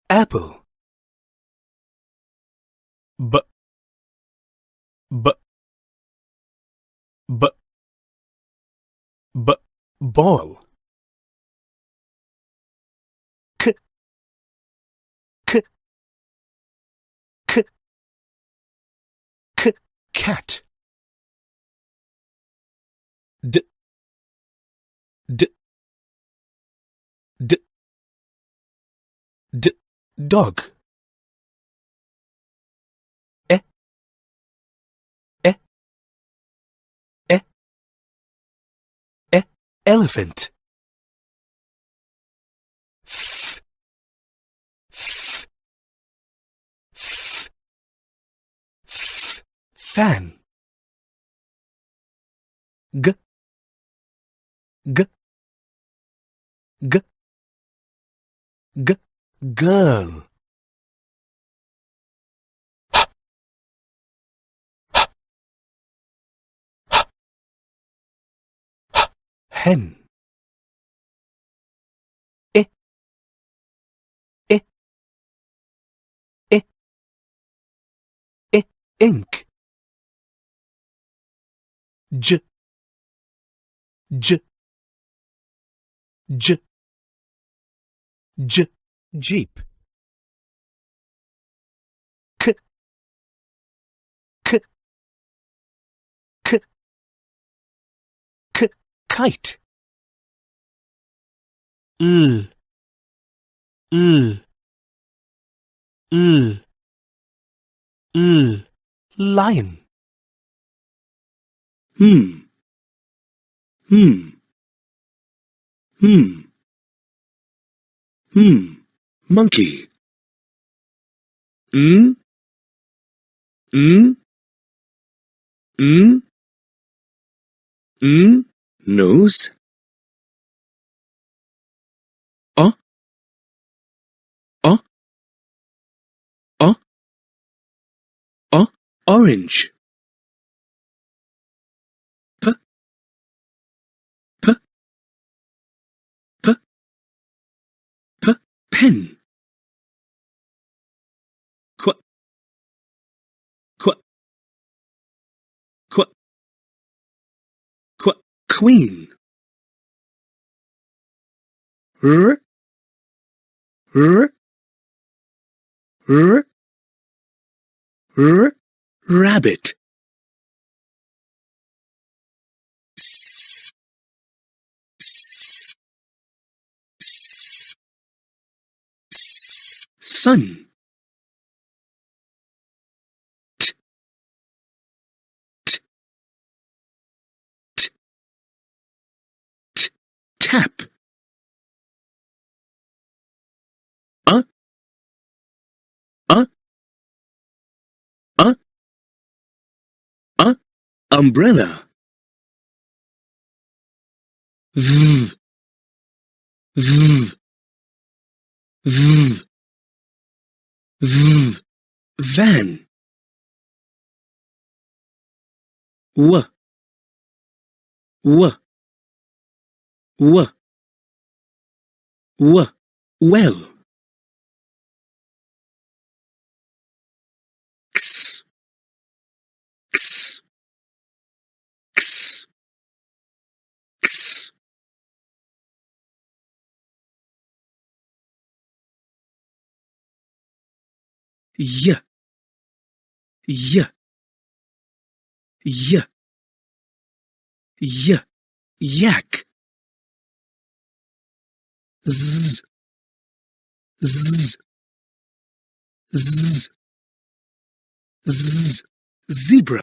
apple. B b b b ball. K k k k cat. D d d d dog. E e e e elephant. F f f f fan. G g g g girl. Hen. I I I I ink. J j j j jeep. K k k k kite. L l l l lion. Hmm. Monkey. Mm, mm, mm, nose. Uh, uh, uh, orange. P, p, p, p, pen. Qu, qu, qu, qu, queen. R, r, r, r, rabbit. Sun. T, t, t, t, tap. Uh, uh, uh, umbrella. V, v, v, v, van. W, w, w, w, well. X, x, x, x. Y, y, y, y, yak. Z, z, z, z, zebra.